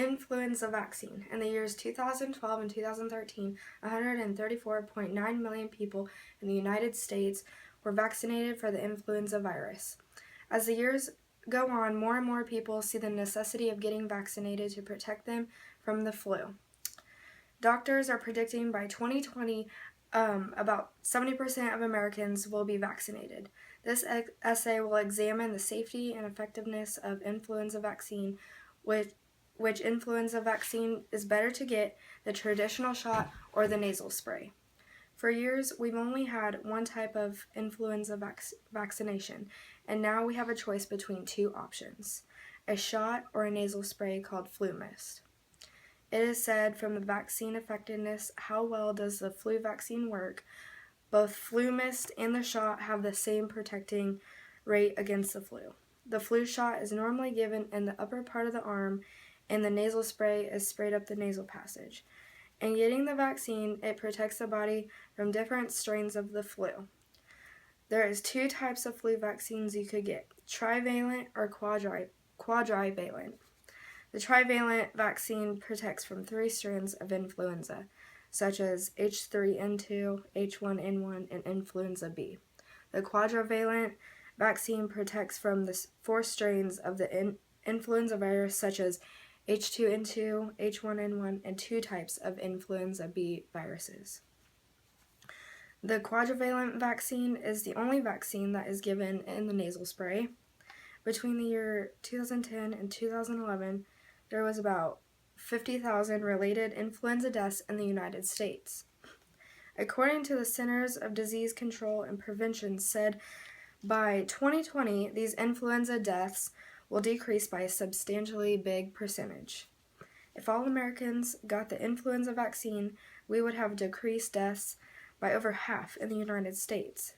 influenza vaccine. In the years 2012 and 2013, 134.9 million people in the United States were vaccinated for the influenza virus. As the years go on, more and more people see the necessity of getting vaccinated to protect them from the flu. Doctors are predicting by 2020, about 70% of Americans will be vaccinated. This essay will examine the safety and effectiveness of influenza vaccine, which influenza vaccine is better to get, the traditional shot or the nasal spray. For years, we've only had one type of influenza vaccination, and now we have a choice between two options, a shot or a nasal spray called flu mist. It is said from the vaccine effectiveness, how well does the flu vaccine work? Both flu mist and the shot have the same protecting rate against the flu. The flu shot is normally given in the upper part of the arm, and the nasal spray is sprayed up the nasal passage. In getting the vaccine, it protects the body from different strains of the flu. There is two types of flu vaccines you could get, trivalent or quadrivalent. The trivalent vaccine protects from 3 strands of influenza, such as H3N2, H1N1, and influenza B. The quadrivalent vaccine protects from the 4 strains of the influenza virus, such as H2N2, H1N1, and 2 types of influenza B viruses. The quadrivalent vaccine is the only vaccine that is given in the nasal spray. Between the year 2010 and 2011, there was about 50,000 related influenza deaths in the United States. According to the Centers of Disease Control and Prevention said, by 2020, these influenza deaths will decrease by a substantially big percentage. If all Americans got the influenza vaccine, we would have decreased deaths by over half in the United States.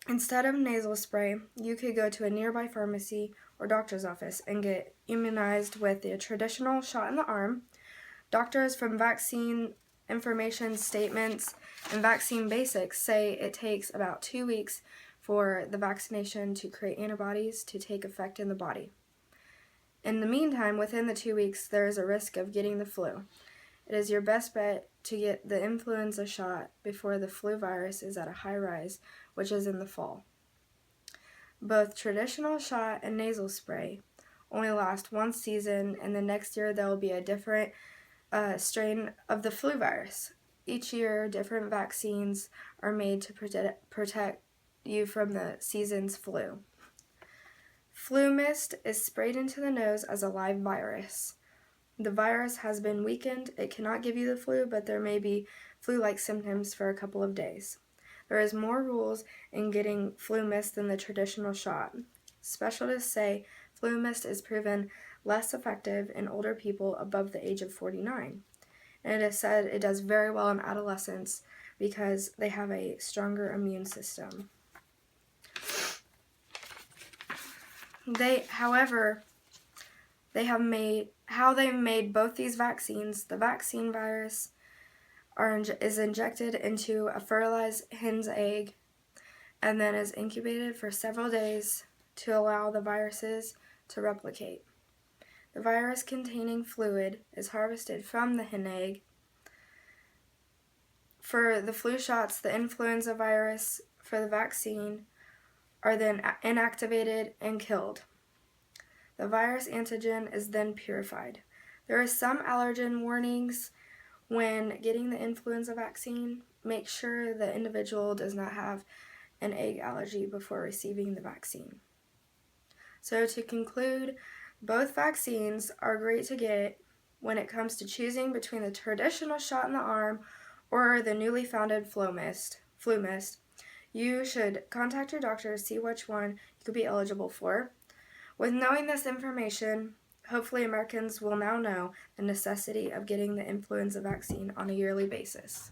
Instead of nasal spray, you could go to a nearby pharmacy or doctor's office and get immunized with the traditional shot in the arm. Doctors from Vaccine Information Statements and Vaccine Basics say it takes about 2 weeks for the vaccination to create antibodies to take effect in the body. In the meantime, within the 2 weeks, there is a risk of getting the flu. It is your best bet to get the influenza shot before the flu virus is at a high rise, which is in the fall. Both traditional shot and nasal spray only last 1 season, and the next year there will be a different strain of the flu virus. Each year, different vaccines are made to protect you from the season's flu. Flu mist is sprayed into the nose as a live virus. The virus has been weakened. It cannot give you the flu, but there may be flu-like symptoms for a couple of days. There is more rules in getting flu mist than the traditional shot. Specialists say flu mist is proven less effective in older people above the age of 49. And it is said it does very well in adolescents because they have a stronger immune system. They made both these vaccines, the vaccine virus is injected into a fertilized hen's egg and then is incubated for several days to allow the viruses to replicate. The virus-containing fluid is harvested from the hen egg. For the flu shots, the influenza virus for the vaccine are then inactivated and killed. The virus antigen is then purified. There are some allergen warnings when getting the influenza vaccine. Make sure the individual does not have an egg allergy before receiving the vaccine. So to conclude, both vaccines are great to get when it comes to choosing between the traditional shot in the arm or the newly founded flu mist. You should contact your doctor to see which one you could be eligible for. With knowing this information, hopefully Americans will now know the necessity of getting the influenza vaccine on a yearly basis.